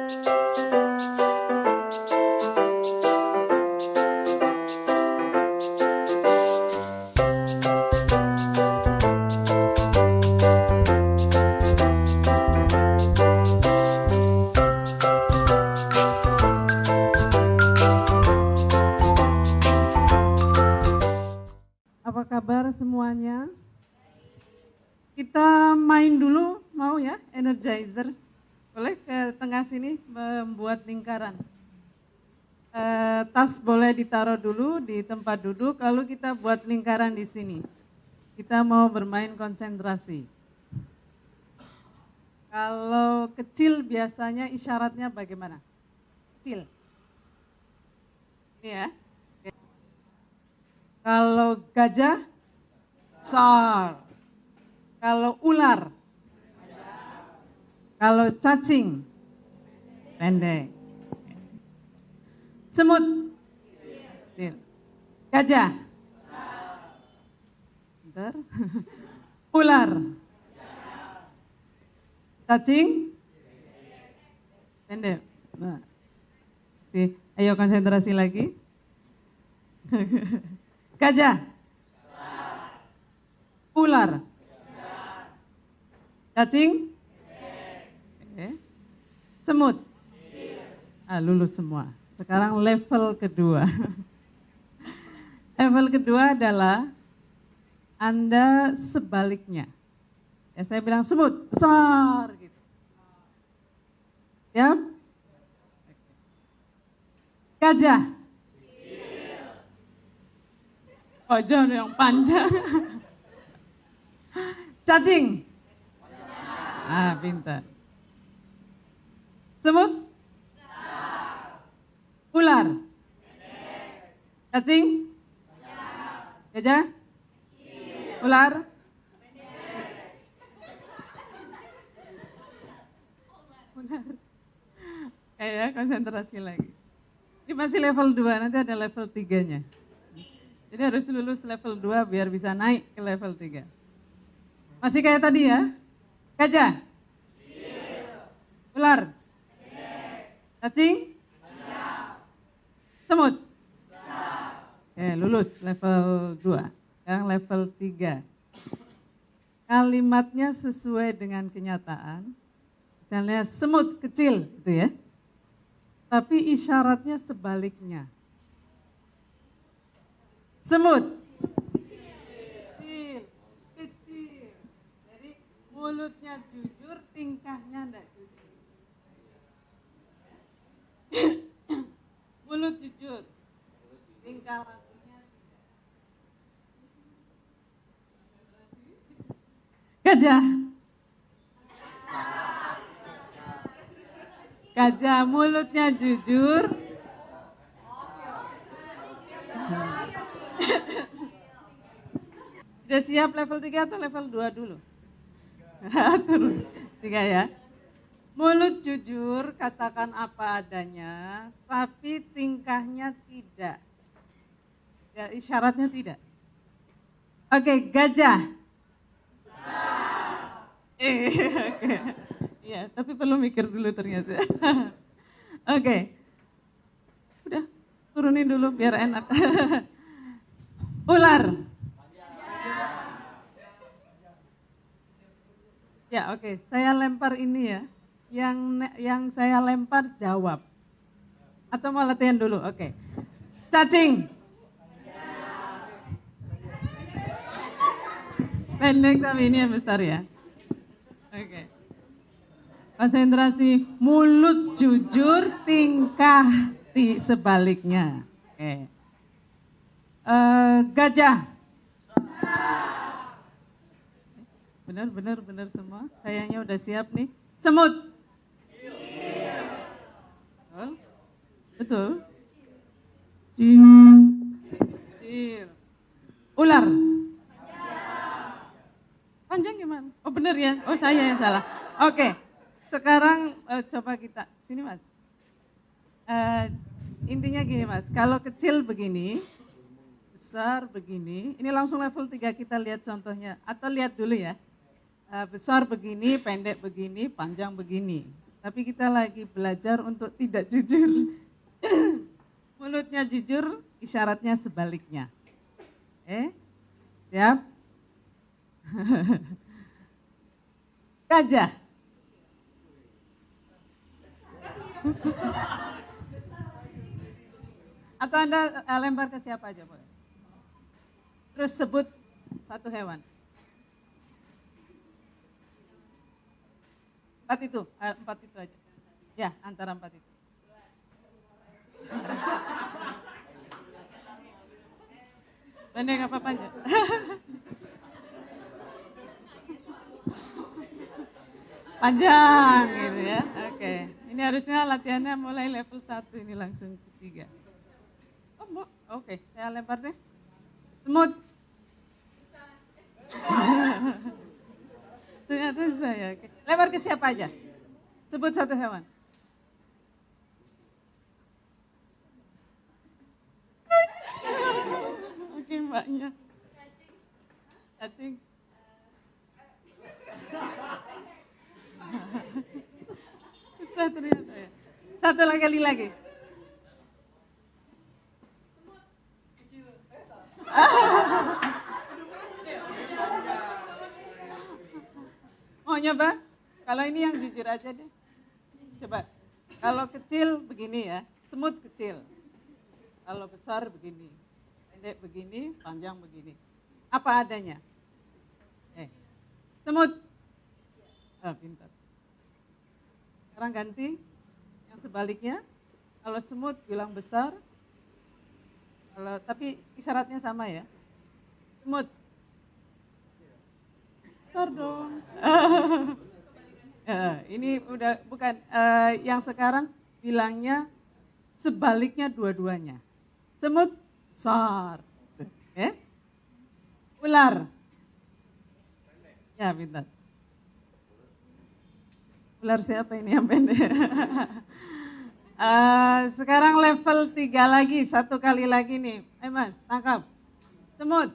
Apa kabar semuanya? Kita main dulu, mau ya, energizer. Boleh ke tengah sini membuat lingkaran. Tas boleh ditaruh dulu di tempat duduk, lalu kita buat lingkaran di sini. Kita mau bermain konsentrasi. Kalau kecil biasanya isyaratnya bagaimana? Kecil. Ini ya. Kalau gajah, besar. Kalau ular, kalau cacing, pendek. Semut, kecil. Gajah, bentar. Ular, cacing, pendek. Nah. Ayo konsentrasi lagi. Gajah, ular, cacing, semut, lulus semua. Sekarang level kedua. Level kedua adalah Anda sebaliknya. Ya, saya bilang semut, besar gitu. Siap? Gajah. Oh, jangan yang panjang. Cacing. Pintar. Semut. Ular. Cacing. Gajah. Ular. Ular. Ya, konsentrasi lagi. Ini masih level 2, nanti ada level 3-nya. Jadi harus lulus level 2 biar bisa naik ke level 3. Masih kayak tadi ya? Gajah? Ular? Cacing? Semut? Lulus level 2. Sekarang level 3. Kalimatnya sesuai dengan kenyataan. Misalnya semut kecil gitu ya. Tapi isyaratnya sebaliknya. Semut, kecil. Jadi mulutnya jujur, tingkahnya enggak jujur. Mulut jujur, tingkah lakunya tidak. Gajah. Gajah mulutnya jujur. Sudah siap level 3 atau level 2 dulu? Turun 3 ya. Mulut jujur, katakan apa adanya, tapi tingkahnya tidak. Ya, isyaratnya tidak. Oke, gajah. Oke. Ya, tapi perlu mikir dulu ternyata. Oke. Udah, turunin dulu biar enak. Ular. Ya, oke. Saya lempar ini ya. Yang saya lempar jawab. Atau mau latihan dulu? Oke. Cacing. Pendek tapi ini yang besar ya. Oke. Konsentrasi. Mulut jujur, tingkah sebaliknya. Oke. Gajah. Benar semua. Kayaknya udah siap nih. Semut. Betul. Kecil. Ular. Panjang gimana? Oh benar ya. Oh saya yang salah. Oke. Sekarang coba kita. Sini Mas. Intinya gini Mas. Kalau kecil begini. Besar begini. Ini langsung level 3 kita lihat contohnya. Atau lihat dulu ya. Besar begini, pendek begini, panjang begini. Tapi kita lagi belajar untuk tidak jujur. Mulutnya jujur, isyaratnya sebaliknya. Siap? Gajah. Atau Anda lempar ke siapa aja boleh. Terus sebut satu hewan. Empat itu aja. Ya, antara empat itu. Pendek apa panjang? Panjang gitu ya. Oke. Ini harusnya latihannya mulai level 1 ini langsung ke 3. Oke, saya lempar deh. Semut. Ternyata saya. Oke. Lempar ke siapa aja? Sebut satu hewan. Oke, mbaknya. Cacing. Susah ternyata ya. Satu kali lagi. Mau nyoba? Kalau ini yang jujur aja deh. Coba. Kalau kecil begini ya, semut kecil. Kalau besar begini. Pendek begini, panjang begini. Apa adanya? Semut. Pintar. Sekarang ganti yang sebaliknya. Kalau semut bilang besar, tapi isyaratnya sama ya. Semut. Besar dong. Ini udah bukan yang sekarang bilangnya sebaliknya dua-duanya. Semut besar. Ular. Ya, pintar. Ular siapa ini yang pendek? Sekarang level 3 lagi, satu kali lagi nih. Mas, tangkap. Semut.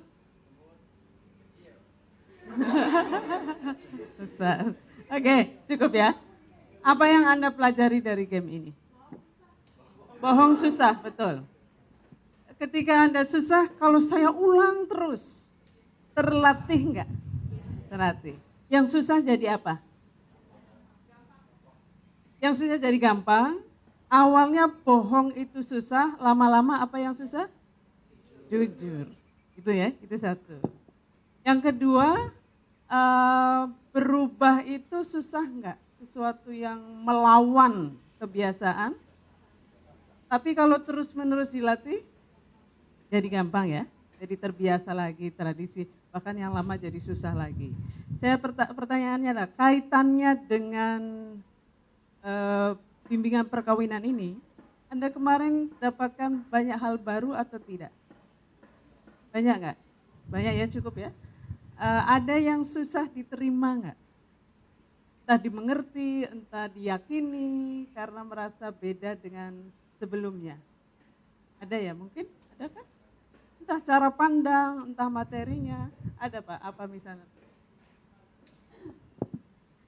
Besar. Oke, cukup ya. Apa yang Anda pelajari dari game ini? Bohong susah, betul. Ketika Anda susah, kalau saya ulang terus, terlatih enggak? Terlatih. Yang susah jadi apa? Yang susah jadi gampang. Awalnya bohong itu susah, lama-lama apa yang susah? Jujur. Itu ya, itu satu. Yang kedua, berubah itu susah enggak? Sesuatu yang melawan kebiasaan. Tapi kalau terus-menerus dilatih, jadi gampang ya. Jadi terbiasa lagi tradisi, bahkan yang lama jadi susah lagi. Pertanyaannya adalah kaitannya dengan bimbingan perkawinan ini, Anda kemarin dapatkan banyak hal baru atau tidak? Banyak nggak? Banyak ya, cukup ya. Ada yang susah diterima nggak? Entah dimengerti, entah diyakini, karena merasa beda dengan sebelumnya. Ada ya mungkin? Ada kan? Entah cara pandang, entah materinya. Ada Pak, apa misalnya?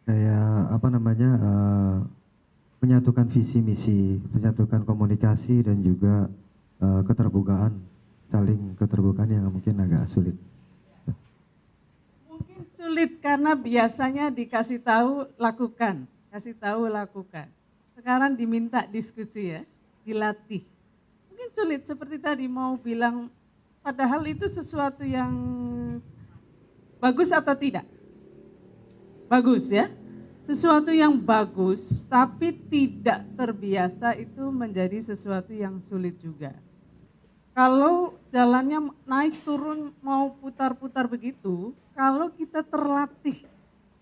Kayak menyatukan visi misi, menyatukan komunikasi dan juga saling keterbukaan yang mungkin agak sulit. Mungkin sulit karena biasanya dikasih tahu lakukan, Sekarang diminta diskusi ya, dilatih. Mungkin sulit seperti tadi mau bilang, padahal itu sesuatu yang bagus atau tidak? Bagus ya. Sesuatu yang bagus tapi tidak terbiasa itu menjadi sesuatu yang sulit juga. Kalau jalannya naik turun mau putar-putar begitu, kalau kita terlatih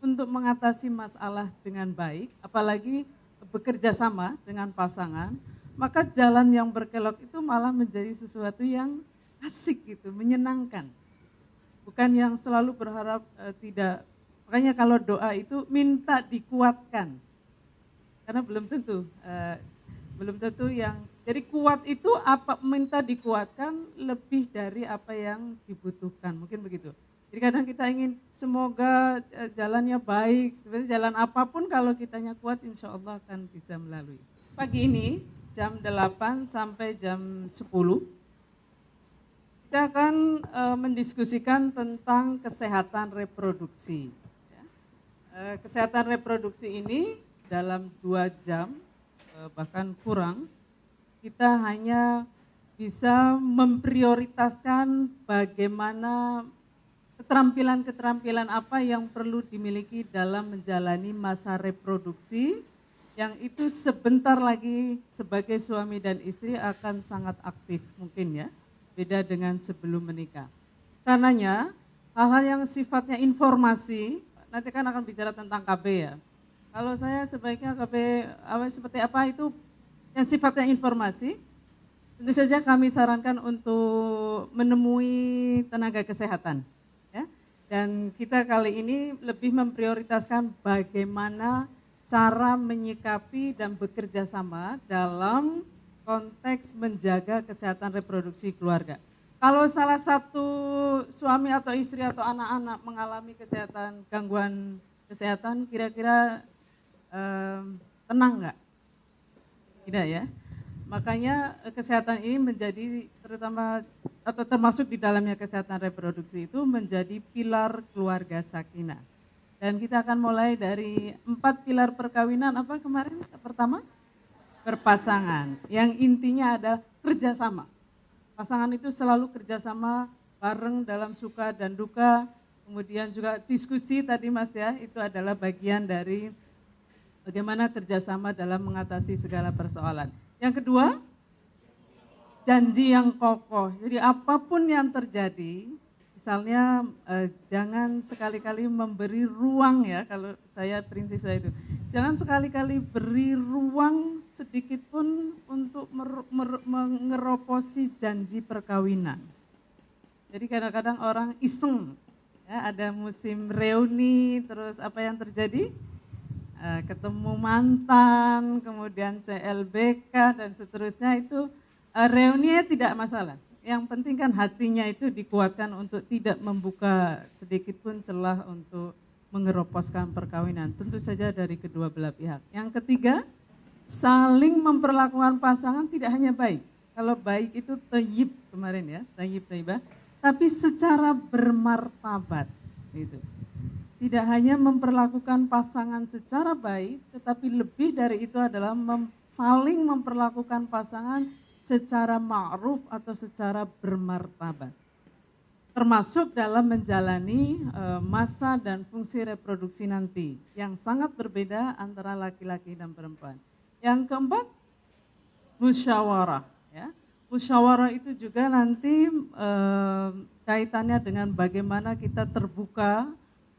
untuk mengatasi masalah dengan baik, apalagi bekerja sama dengan pasangan, maka jalan yang berkelok itu malah menjadi sesuatu yang asik gitu, menyenangkan. Bukan yang selalu berharap tidak. Makanya kalau doa itu minta dikuatkan, karena belum tentu yang, jadi kuat itu apa minta dikuatkan lebih dari apa yang dibutuhkan, mungkin begitu. Jadi kadang kita ingin semoga jalannya baik, sebenarnya jalan apapun kalau kitanya kuat insya Allah akan bisa melalui. Pagi ini jam 8 sampai jam 10 kita akan mendiskusikan tentang kesehatan reproduksi. Kesehatan reproduksi ini dalam 2 jam bahkan kurang kita hanya bisa memprioritaskan bagaimana keterampilan-keterampilan apa yang perlu dimiliki dalam menjalani masa reproduksi yang itu sebentar lagi sebagai suami dan istri akan sangat aktif mungkin ya, beda dengan sebelum menikah. Karenanya hal-hal yang sifatnya informasi, nanti kan akan bicara tentang KB ya. Kalau saya sebaiknya KB seperti apa itu yang sifatnya informasi, tentu saja kami sarankan untuk menemui tenaga kesehatan. Ya. Dan kita kali ini lebih memprioritaskan bagaimana cara menyikapi dan bekerja sama dalam konteks menjaga kesehatan reproduksi keluarga. Kalau salah satu suami atau istri atau anak-anak mengalami gangguan kesehatan, kira-kira tenang nggak? Tidak ya. Makanya kesehatan ini menjadi terutama atau termasuk di dalamnya kesehatan reproduksi itu menjadi pilar keluarga sakinah. Dan kita akan mulai dari 4 pilar perkawinan apa kemarin? Pertama, berpasangan. Yang intinya ada kerjasama. Pasangan itu selalu kerjasama bareng dalam suka dan duka. Kemudian juga diskusi tadi Mas ya, itu adalah bagian dari bagaimana kerjasama dalam mengatasi segala persoalan. Yang kedua, janji yang kokoh. Jadi apapun yang terjadi, misalnya jangan sekali-kali memberi ruang ya, kalau prinsip saya itu. Jangan sekali-kali beri ruang sedikit pun untuk mengeroposi janji perkawinan. Jadi kadang-kadang orang iseng, ya, ada musim reuni, terus apa yang terjadi? Ketemu mantan, kemudian CLBK dan seterusnya itu reuninya tidak masalah. Yang penting kan hatinya itu dikuatkan untuk tidak membuka sedikit pun celah untuk mengeroposkan perkawinan. Tentu saja dari kedua belah pihak. Yang ketiga, saling memperlakukan pasangan tidak hanya baik. Kalau baik itu thayyib kemarin ya, thayyib thayyibah, tapi secara bermartabat gitu. Tidak hanya memperlakukan pasangan secara baik, tetapi lebih dari itu adalah saling memperlakukan pasangan secara ma'ruf atau secara bermartabat. Termasuk dalam menjalani masa dan fungsi reproduksi nanti, yang sangat berbeda antara laki-laki dan perempuan. Yang keempat, musyawarah. Ya. Musyawarah itu juga nanti kaitannya dengan bagaimana kita terbuka,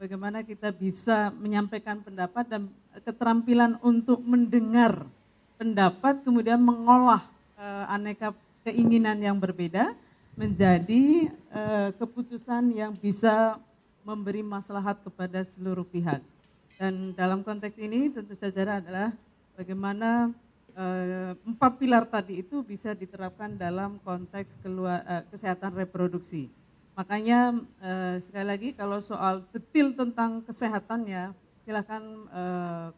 bagaimana kita bisa menyampaikan pendapat dan keterampilan untuk mendengar pendapat, kemudian mengolah aneka keinginan yang berbeda menjadi keputusan yang bisa memberi maslahat kepada seluruh pihak. Dan dalam konteks ini tentu saja adalah bagaimana 4 pilar tadi itu bisa diterapkan dalam konteks kesehatan reproduksi. Makanya sekali lagi kalau soal detail tentang kesehatannya silakan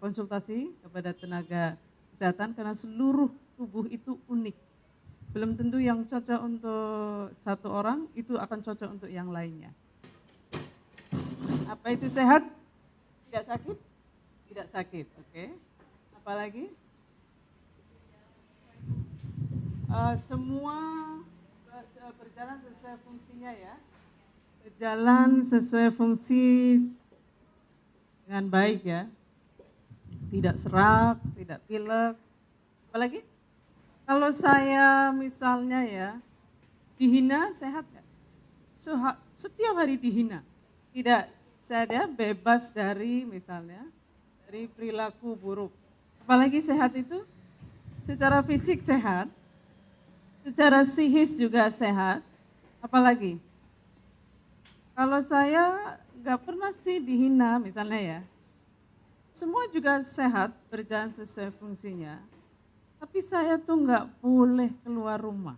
konsultasi kepada tenaga kesehatan karena seluruh tubuh itu unik. Belum tentu yang cocok untuk satu orang itu akan cocok untuk yang lainnya. Apa itu sehat? Tidak sakit? Tidak sakit, oke. Apalagi? Semua berjalan sesuai fungsinya ya. Berjalan sesuai fungsi dengan baik ya. Tidak serak, tidak pilek. Apalagi? Kalau saya misalnya ya, dihina sehat ya? Setiap hari dihina. Tidak, saya bebas dari misalnya, dari perilaku buruk. Apalagi sehat itu? Secara fisik sehat, secara psikis juga sehat, apalagi? Kalau saya nggak pernah sih dihina misalnya ya, semua juga sehat, berjalan sesuai fungsinya, tapi saya tuh nggak boleh keluar rumah.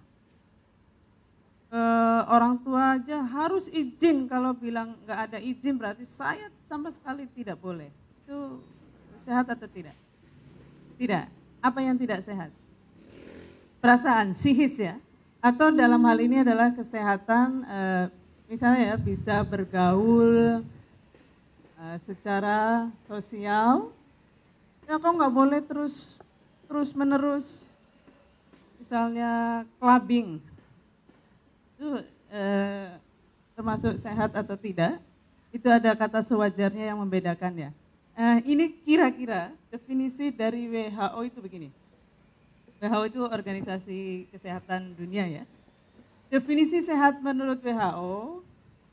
orang tua aja harus izin, kalau bilang nggak ada izin berarti saya sama sekali tidak boleh. Itu sehat atau tidak? Tidak. Apa yang tidak sehat? Perasaan, psikis ya. Atau dalam hal ini adalah kesehatan, misalnya ya bisa bergaul secara sosial. Ya kok nggak boleh terus menerus, misalnya clubbing. Itu termasuk sehat atau tidak? Itu ada kata sewajarnya yang membedakan ya. Ini kira-kira definisi dari WHO itu begini. WHO itu Organisasi Kesehatan Dunia ya. Definisi sehat menurut WHO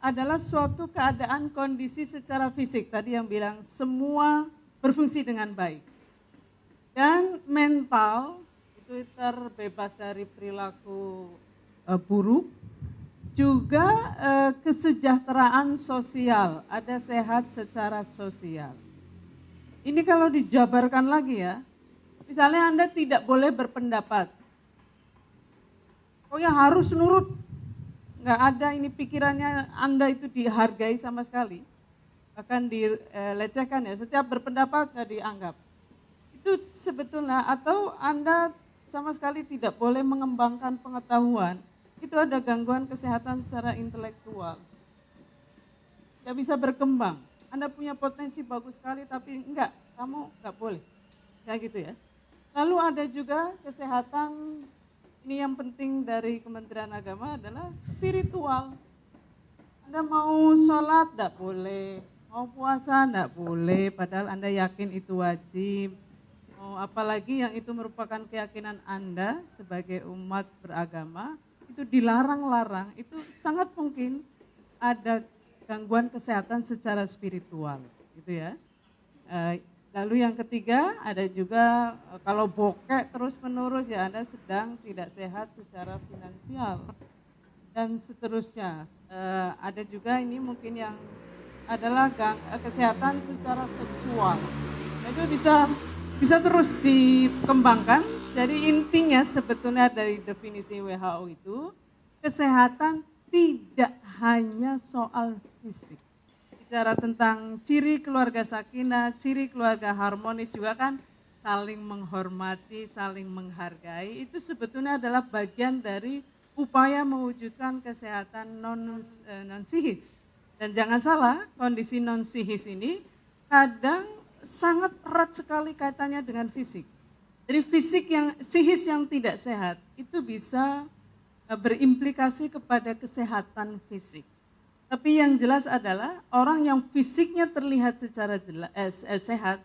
adalah suatu keadaan kondisi secara fisik, tadi yang bilang semua berfungsi dengan baik. Dan mental itu terbebas dari perilaku buruk, juga kesejahteraan sosial, ada sehat secara sosial. Ini kalau dijabarkan lagi ya, misalnya Anda tidak boleh berpendapat, pokoknya harus nurut, nggak ada ini pikirannya Anda itu dihargai sama sekali, akan dilecehkan ya, setiap berpendapat nggak dianggap. Itu sebetulnya, atau Anda sama sekali tidak boleh mengembangkan pengetahuan, itu ada gangguan kesehatan secara intelektual. Nggak bisa berkembang. Anda punya potensi bagus sekali tapi enggak, kamu enggak boleh. Ya gitu ya. Lalu ada juga kesehatan, ini yang penting dari Kementerian Agama adalah spiritual. Anda mau sholat enggak boleh, mau puasa enggak boleh, padahal Anda yakin itu wajib. Apalagi yang itu merupakan keyakinan Anda sebagai umat beragama, itu dilarang-larang, itu sangat mungkin ada gangguan kesehatan secara spiritual, gitu ya. Lalu yang ketiga ada juga kalau bokeh terus menerus ya Anda sedang tidak sehat secara finansial dan seterusnya. Ada juga ini mungkin yang adalah kesehatan secara seksual. Nah, itu bisa terus dikembangkan. Jadi intinya sebetulnya dari definisi WHO itu kesehatan tidak hanya soal fisik. Bicara tentang ciri keluarga sakinah, ciri keluarga harmonis juga kan saling menghormati, saling menghargai. Itu sebetulnya adalah bagian dari upaya mewujudkan kesehatan non-psikis. Dan jangan salah, kondisi non-psikis ini kadang sangat erat sekali kaitannya dengan fisik. Jadi psikis yang tidak sehat itu bisa berimplikasi kepada kesehatan fisik. Tapi yang jelas adalah orang yang fisiknya terlihat secara sehat,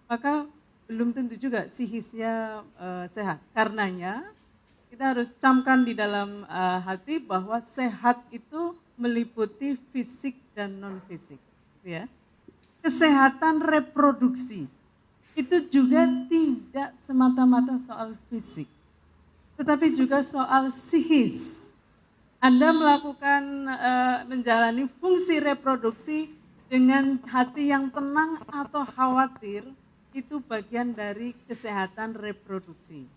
maka belum tentu juga psikisnya sehat. Karenanya kita harus camkan di dalam hati bahwa sehat itu meliputi fisik dan non-fisik. Ya. Kesehatan reproduksi itu juga tidak semata-mata soal fisik, tetapi juga soal psikis. Anda melakukan, menjalani fungsi reproduksi dengan hati yang tenang atau khawatir, itu bagian dari kesehatan reproduksi.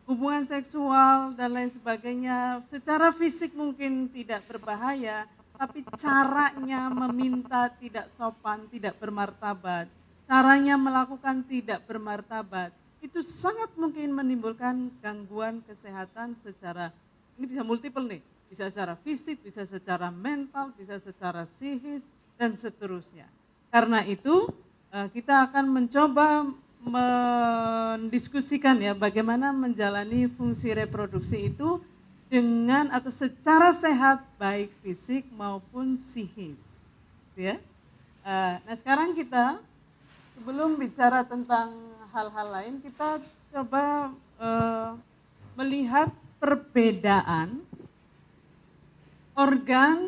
Hubungan seksual dan lain sebagainya, secara fisik mungkin tidak berbahaya, tapi caranya meminta tidak sopan, tidak bermartabat, caranya melakukan tidak bermartabat, itu sangat mungkin menimbulkan gangguan kesehatan secara, ini bisa multiple nih, bisa secara fisik, bisa secara mental, bisa secara psikis, dan seterusnya. Karena itu kita akan mencoba mendiskusikan ya bagaimana menjalani fungsi reproduksi itu dengan atau secara sehat baik fisik maupun psikis. Ya. Nah sekarang kita sebelum bicara tentang hal-hal lain, kita coba melihat perbedaan organ,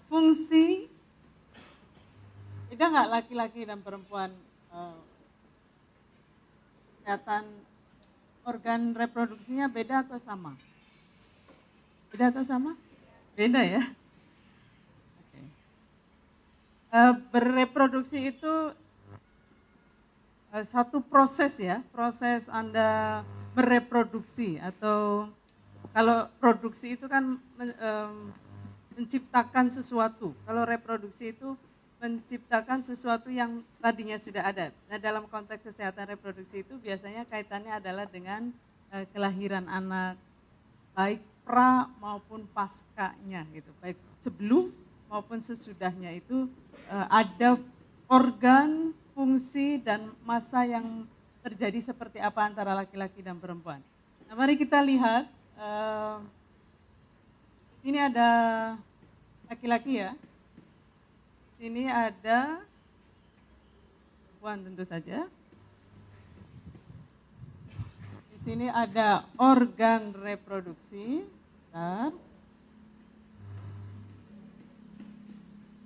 fungsi, beda nggak laki-laki dan perempuan kesehatan organ reproduksinya beda atau sama? Beda atau sama? Beda ya. Okay. Berreproduksi itu satu proses ya, proses Anda bereproduksi atau kalau produksi itu kan menciptakan sesuatu, kalau reproduksi itu menciptakan sesuatu yang tadinya sudah ada. Nah, dalam konteks kesehatan reproduksi itu biasanya kaitannya adalah dengan kelahiran anak, baik pra maupun paskanya gitu, baik sebelum maupun sesudahnya itu ada organ, fungsi, dan masa yang terjadi seperti apa antara laki-laki dan perempuan. Nah, mari kita lihat, ini ada laki-laki ya. Ini ada perempuan tentu saja. Di sini ada organ reproduksi. Bentar.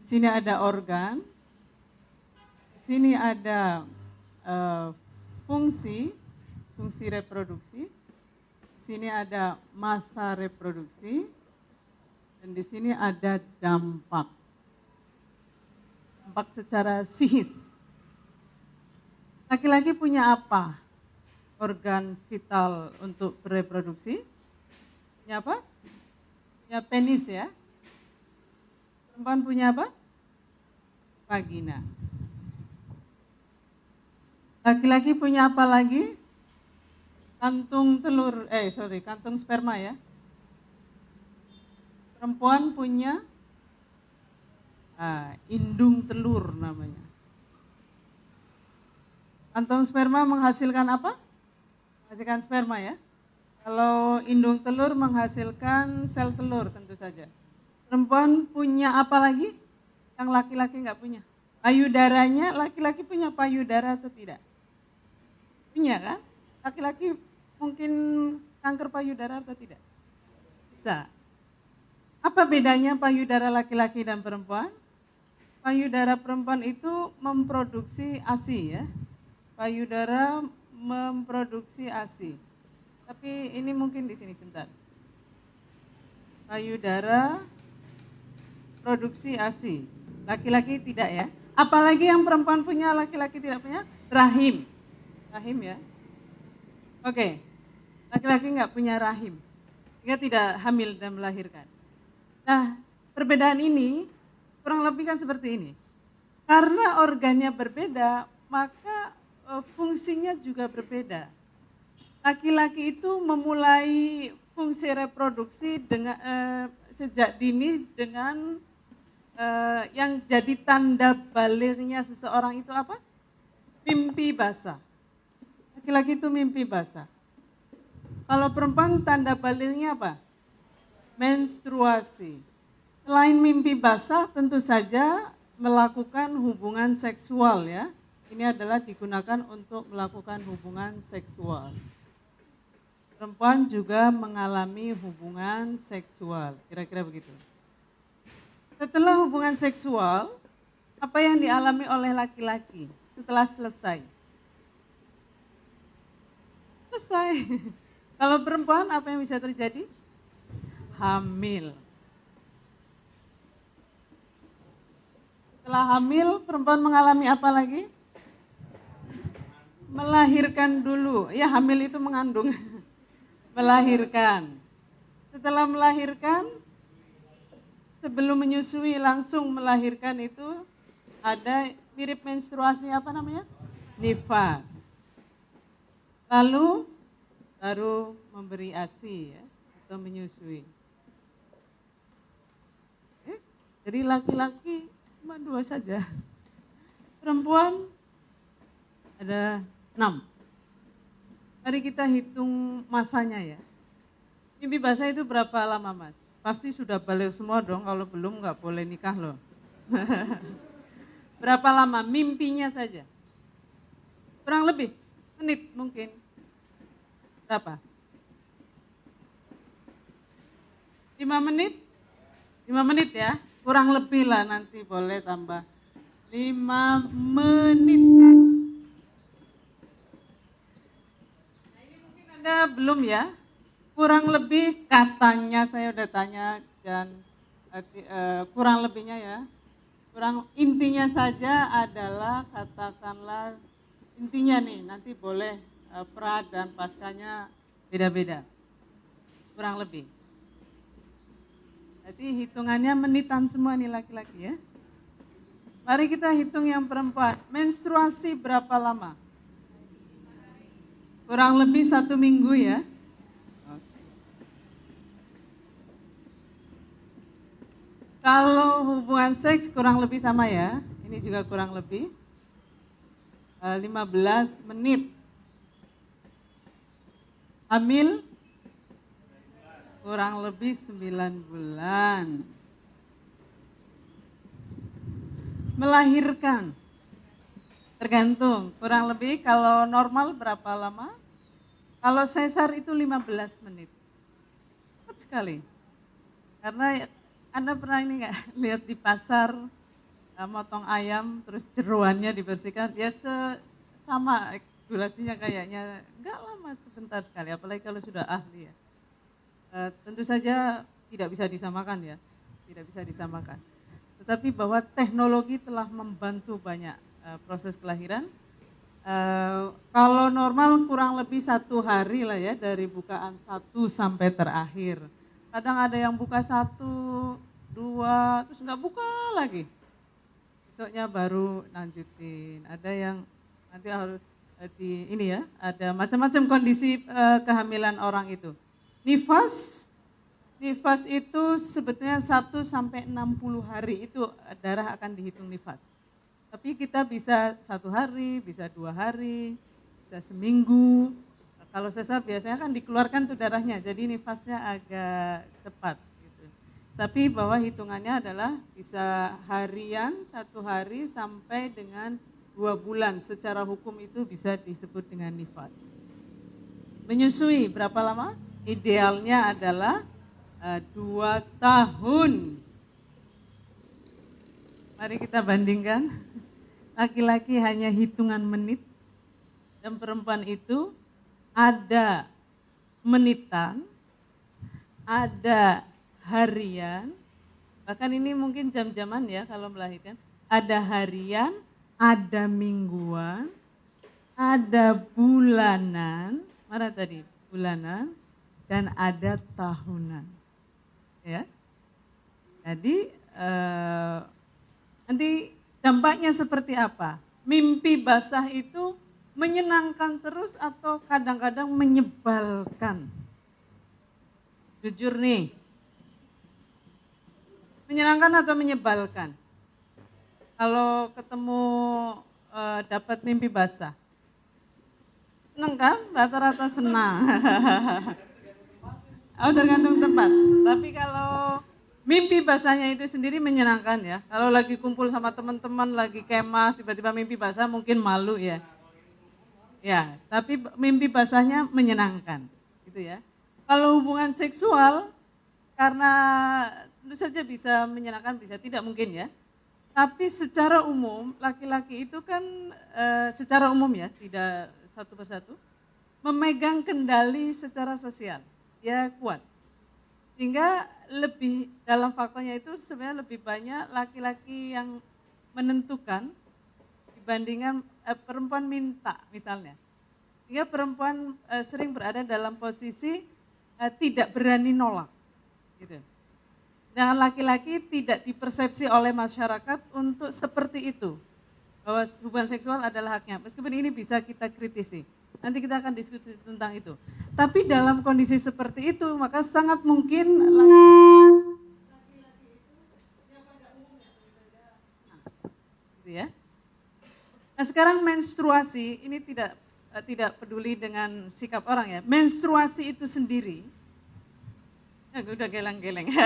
Di sini ada organ. Di sini ada fungsi reproduksi. Di sini ada masa reproduksi. Dan di sini ada dampak. Dampak secara psikis. Laki-laki punya apa? Organ vital untuk bereproduksi? Punya apa? Punya penis ya. Perempuan punya apa? Vagina. Laki-laki punya apa lagi? Kantung sperma ya. Perempuan punya indung telur namanya. Kantong sperma menghasilkan apa? Menghasilkan sperma ya. Kalau indung telur menghasilkan sel telur tentu saja. Perempuan punya apa lagi? Yang laki-laki nggak punya. Payudaranya, laki-laki punya payudara atau tidak? Punya kan? Laki-laki mungkin kanker payudara atau tidak? Bisa. Apa bedanya payudara laki-laki dan perempuan? Payudara perempuan itu memproduksi ASI ya. Payudara memproduksi ASI. Tapi ini mungkin di sini sebentar. Payudara produksi ASI. Laki-laki tidak ya. Apalagi yang perempuan punya, laki-laki tidak punya? Rahim. Rahim ya. Oke. Laki-laki nggak punya rahim. Dia tidak hamil dan melahirkan. Nah, perbedaan ini kurang lebih kan seperti ini. Karena organnya berbeda, maka fungsinya juga berbeda. Laki-laki itu memulai fungsi reproduksi dengan sejak dini dengan yang jadi tanda baliknya seseorang itu apa? Mimpi basah. Laki-laki itu mimpi basah. Kalau perempuan tanda baliknya apa? Menstruasi. Selain mimpi basah, tentu saja melakukan hubungan seksual ya. Ini adalah digunakan untuk melakukan hubungan seksual. Perempuan juga mengalami hubungan seksual, kira-kira begitu. Setelah hubungan seksual, apa yang dialami oleh laki-laki setelah selesai? Selesai. Kalau perempuan apa yang bisa terjadi? Hamil. Setelah hamil, perempuan mengalami apa lagi? Melahirkan dulu. Ya, hamil itu mengandung. Melahirkan. Setelah melahirkan, sebelum menyusui langsung melahirkan itu ada mirip menstruasi apa namanya? Nifas. Lalu baru memberi ASI ya, atau menyusui. Jadi laki-laki cuma 2 saja. Perempuan ada 6. Mari kita hitung masanya ya. Mimpi basah itu berapa lama Mas? Pasti sudah balik semua dong, kalau belum nggak boleh nikah loh. Berapa lama mimpinya saja? Kurang lebih, menit mungkin. Berapa? 5 menit? 5 menit ya, kurang lebih lah, nanti boleh tambah. 5 menit. Nah, ini mungkin Anda belum ya. Kurang lebih katanya saya udah tanya dan kurang lebihnya ya. Intinya saja adalah katakanlah intinya nih, nanti boleh pra dan paskanya beda-beda. kurang lebih. Jadi hitungannya menitan semua nih laki-laki ya. Mari kita hitung yang perempuan. Menstruasi berapa lama? Kurang lebih 1 minggu ya. Kalau hubungan seks kurang lebih sama ya. Ini juga kurang lebih 15 menit. Hamil kurang lebih 9 bulan. Melahirkan tergantung, kurang lebih kalau normal berapa lama? Kalau sesar itu 15 menit. Cepat sekali. Karena Anda pernah ini nggak lihat di pasar motong ayam terus jeroannya dibersihkan, ya sama durasinya kayaknya nggak lama, sebentar sekali, apalagi kalau sudah ahli ya. Tentu saja tidak bisa disamakan ya, tidak bisa disamakan. Tetapi bahwa teknologi telah membantu banyak proses kelahiran. Kalau normal kurang lebih 1 hari lah ya, dari bukaan 1 sampai terakhir. Kadang ada yang buka 1, 2, terus nggak buka lagi. Besoknya baru lanjutin. Ada yang nanti harus ini ya, ada macam-macam kondisi kehamilan orang itu. Nifas itu sebetulnya 1 sampai 60 hari itu darah akan dihitung nifas. Tapi kita bisa 1 hari, bisa 2 hari, bisa seminggu. Kalau sesar biasanya kan dikeluarkan tuh darahnya, jadi nifasnya agak cepat. Gitu. Tapi bahwa hitungannya adalah bisa harian, 1 hari sampai dengan 2 bulan. Secara hukum itu bisa disebut dengan nifas. Menyusui berapa lama? Idealnya adalah 2 tahun. Mari kita bandingkan. Laki-laki hanya hitungan menit, dan perempuan itu ada menitan, ada harian, bahkan ini mungkin jam-jaman ya kalau melahirkan. Ada harian, ada mingguan, ada bulanan, mana tadi? Bulanan, dan ada tahunan. Ya. Jadi nanti dampaknya seperti apa? Mimpi basah itu menyenangkan terus atau kadang-kadang menyebalkan? Jujur nih. Menyenangkan atau menyebalkan? Kalau ketemu dapat mimpi basah. Senang kan? Rata-rata senang. Oh, tergantung tempat. Tapi kalau mimpi basahnya itu sendiri menyenangkan ya. Kalau lagi kumpul sama teman-teman, lagi kemah, tiba-tiba mimpi basah mungkin malu ya. Ya, tapi mimpi basahnya menyenangkan, gitu ya. Kalau hubungan seksual, karena tentu saja bisa menyenangkan, bisa tidak mungkin ya. Tapi secara umum, laki-laki itu kan secara umum ya, tidak satu persatu, memegang kendali secara sosial. Ya kuat, sehingga lebih dalam faktanya itu sebenarnya lebih banyak laki-laki yang menentukan dibandingkan perempuan minta misalnya, sehingga perempuan sering berada dalam posisi tidak berani nolak, gitu. Dan laki-laki tidak dipersepsi oleh masyarakat untuk seperti itu, bahwa hubungan seksual adalah haknya, meskipun ini bisa kita kritisi. Nanti kita akan diskusi tentang itu. Tapi dalam kondisi seperti itu, maka sangat mungkin laki-laki itu yang pada umumnya gitu ya. Nah sekarang menstruasi, ini tidak peduli dengan sikap orang ya. Menstruasi itu sendiri, udah geleng-geleng.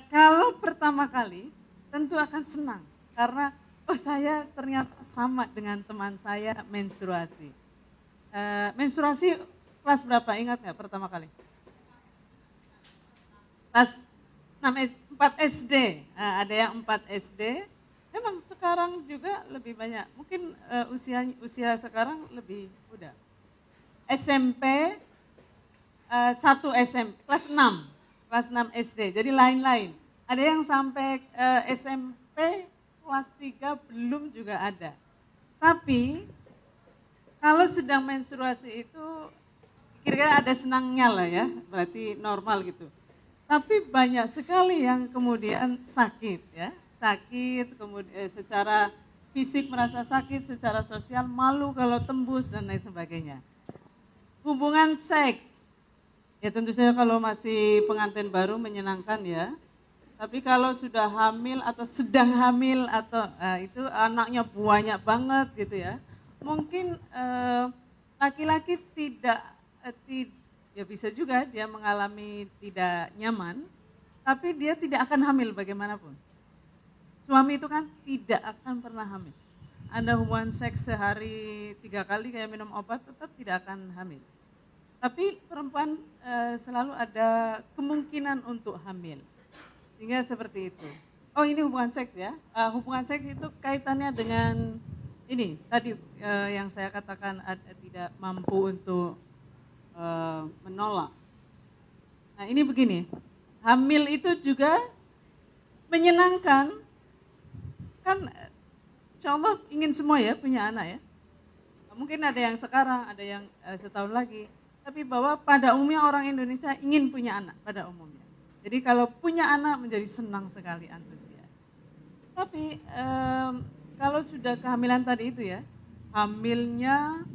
Kalau pertama kali, tentu akan senang karena oh saya ternyata sama dengan teman saya menstruasi. Menstruasi kelas berapa, ingat nggak pertama kali? Kelas 4 SD, ada yang 4 SD. Memang sekarang juga lebih banyak, mungkin usia sekarang lebih muda. SMP, 1 SMP, kelas 6 SD, jadi lain-lain. Ada yang sampai SMP, kelas 3 belum juga ada. Tapi kalau sedang menstruasi itu kira-kira ada senangnya lah ya, berarti normal gitu. Tapi banyak sekali yang kemudian sakit ya, sakit kemudian secara fisik merasa sakit, secara sosial malu kalau tembus dan lain sebagainya. Hubungan seks, ya tentu saja kalau masih pengantin baru menyenangkan ya. Tapi kalau sudah hamil atau sedang hamil atau itu anaknya banyak banget gitu ya, mungkin laki-laki ya bisa juga dia mengalami tidak nyaman, tapi dia tidak akan hamil bagaimanapun. Suami itu kan tidak akan pernah hamil. Anda hubungan seks sehari 3 kali kayak minum obat tetap tidak akan hamil. Tapi perempuan selalu ada kemungkinan untuk hamil. Sehingga seperti itu. Oh ini hubungan seks ya. Hubungan seks itu kaitannya dengan ini tadi yang saya katakan tidak mampu untuk menolak. Nah ini begini, hamil itu juga menyenangkan, kan insya Allah ingin semua ya punya anak ya. Mungkin ada yang sekarang, ada yang setahun lagi, tapi bahwa pada umumnya orang Indonesia ingin punya anak pada umumnya. Jadi kalau punya anak menjadi senang sekali, antusias. Tapi kalau sudah kehamilan tadi itu ya, hamilnya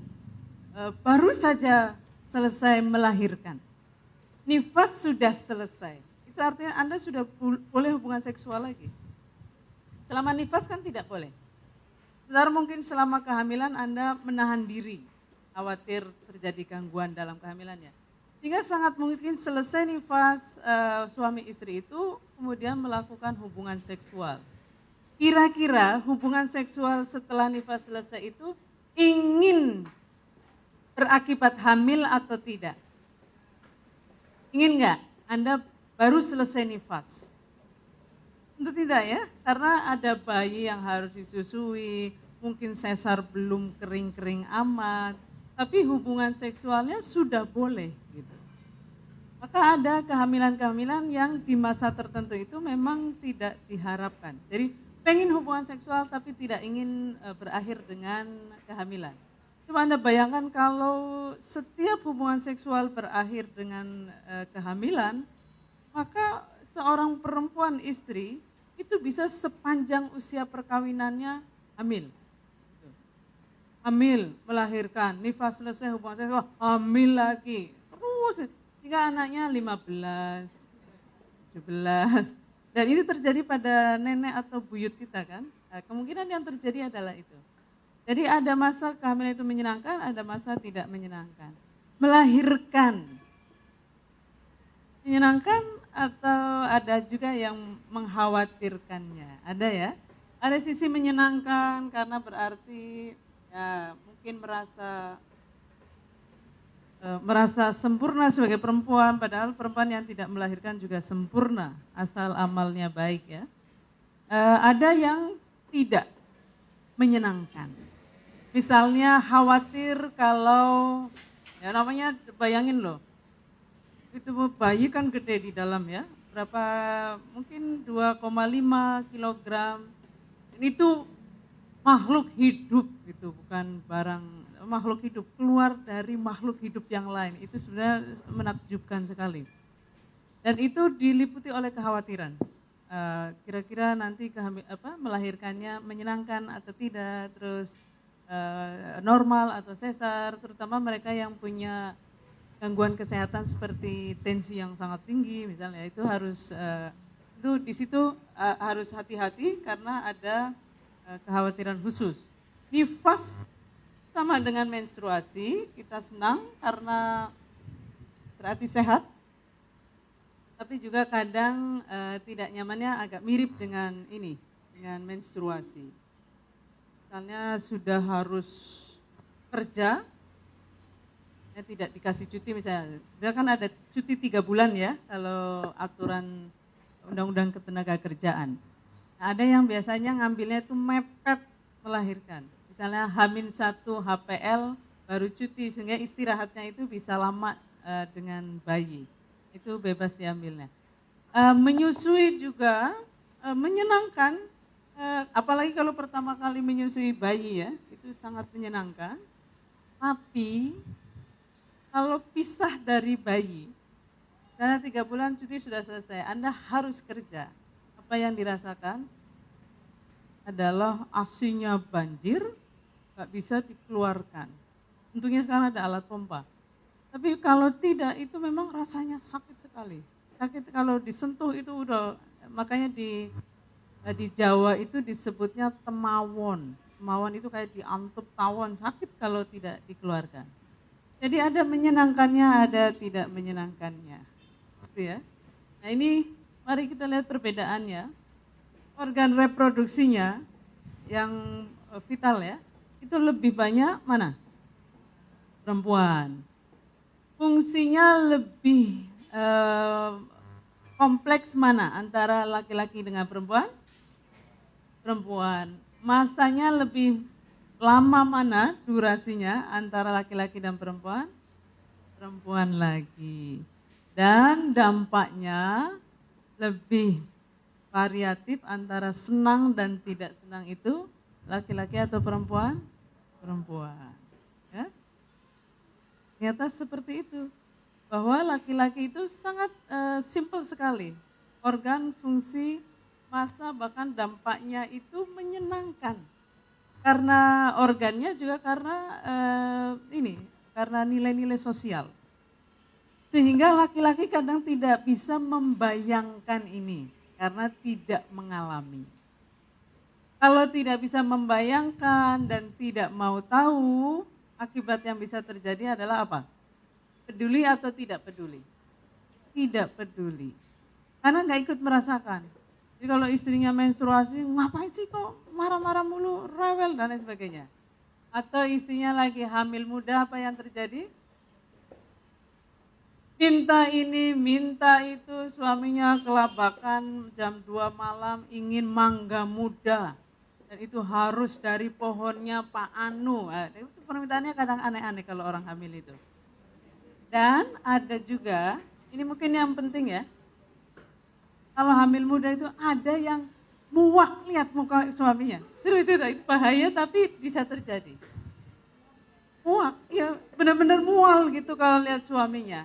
baru saja selesai melahirkan, nifas sudah selesai, itu artinya Anda sudah boleh hubungan seksual lagi. Selama nifas kan tidak boleh. Sebentar mungkin selama kehamilan Anda menahan diri, khawatir terjadi gangguan dalam kehamilannya. Sehingga sangat mungkin selesai nifas suami istri itu kemudian melakukan hubungan seksual. Kira-kira hubungan seksual setelah nifas selesai itu ingin berakibat hamil atau tidak? Ingin nggak? Anda baru selesai nifas. Tentu tidak ya, karena ada bayi yang harus disusui, mungkin sesar belum kering-kering amat, tapi hubungan seksualnya sudah boleh gitu. Maka ada kehamilan-kehamilan yang di masa tertentu itu memang tidak diharapkan. Jadi pengen hubungan seksual tapi tidak ingin berakhir dengan kehamilan. Coba Anda bayangkan kalau setiap hubungan seksual berakhir dengan kehamilan, maka seorang perempuan istri itu bisa sepanjang usia perkawinannya hamil. Hamil, melahirkan, nifas selesai hubungan seksual, hamil lagi. Terus, hingga anaknya 15, 17. Dan itu terjadi pada nenek atau buyut kita kan. Nah, kemungkinan yang terjadi adalah itu. Jadi ada masa kehamilan itu menyenangkan, ada masa tidak menyenangkan. Melahirkan, menyenangkan atau ada juga yang mengkhawatirkannya. Ada ya, ada sisi menyenangkan karena berarti ya mungkin merasa sempurna sebagai perempuan, padahal perempuan yang tidak melahirkan juga sempurna asal amalnya baik ya. Ada yang tidak menyenangkan. Misalnya khawatir kalau, ya namanya bayangin loh, itu bayi kan gede di dalam ya, berapa mungkin 2,5 kilogram, itu makhluk hidup gitu, bukan barang, makhluk hidup, keluar dari makhluk hidup yang lain, itu sebenarnya menakjubkan sekali. Dan itu diliputi oleh kekhawatiran, kira-kira nanti melahirkannya menyenangkan atau tidak, terus normal atau sesar, terutama mereka yang punya gangguan kesehatan seperti tensi yang sangat tinggi misalnya, itu harus itu di situ harus hati-hati karena ada kekhawatiran khusus. Nifas sama dengan menstruasi, kita senang karena berarti sehat, tapi juga kadang tidak nyamannya agak mirip dengan ini, dengan menstruasi. Misalnya sudah harus kerja, ya tidak dikasih cuti misalnya. Sudah kan ada cuti 3 bulan ya kalau aturan undang-undang ketenagakerjaan. Nah, ada yang biasanya ngambilnya itu mepet melahirkan. Misalnya H-1 HPL baru cuti sehingga istirahatnya itu bisa lama dengan bayi. Itu bebas diambilnya. Menyusui juga menyenangkan, apalagi kalau pertama kali menyusui bayi ya, itu sangat menyenangkan. Tapi kalau pisah dari bayi, karena 3 bulan cuti sudah selesai, Anda harus kerja. Apa yang dirasakan adalah ASI-nya banjir, nggak bisa dikeluarkan. Untungnya sekarang ada alat pompa. Tapi kalau tidak, itu memang rasanya sakit sekali. Sakit kalau disentuh itu udah, makanya di Jawa itu disebutnya temawon. Temawon itu kayak diantup tawon, sakit kalau tidak dikeluarkan. Jadi ada menyenangkannya, ada tidak menyenangkannya. Gitu ya. Nah ini mari kita lihat perbedaannya. Organ reproduksinya yang vital ya, itu lebih banyak mana? Perempuan. Fungsinya lebih kompleks mana antara laki-laki dengan perempuan? Perempuan. Masanya lebih lama mana durasinya antara laki-laki dan perempuan? Perempuan lagi. Dan dampaknya lebih variatif antara senang dan tidak senang itu laki-laki atau perempuan? Perempuan. Ya? Ternyata seperti itu. Bahwa laki-laki itu sangat simpel sekali. Organ, fungsi, masa bahkan dampaknya itu menyenangkan. Karena organnya juga karena karena nilai-nilai sosial. Sehingga laki-laki kadang tidak bisa membayangkan ini karena tidak mengalami. Kalau tidak bisa membayangkan dan tidak mau tahu, akibat yang bisa terjadi adalah apa? Peduli atau tidak peduli? Tidak peduli. Karena nggak ikut merasakan. Jadi kalau istrinya menstruasi, ngapain sih kok marah-marah mulu, rewel dan lain sebagainya. Atau istrinya lagi hamil muda, apa yang terjadi? Minta ini, minta itu, suaminya kelabakan jam 2 malam ingin mangga muda. Dan itu harus dari pohonnya Pak Anu. Itu permintaannya kadang aneh-aneh kalau orang hamil itu. Dan ada juga, ini mungkin yang penting ya, kalau hamil muda itu ada yang muak lihat muka suaminya. Serius itu bahaya tapi bisa terjadi. Muak, ya benar-benar mual gitu kalau lihat suaminya.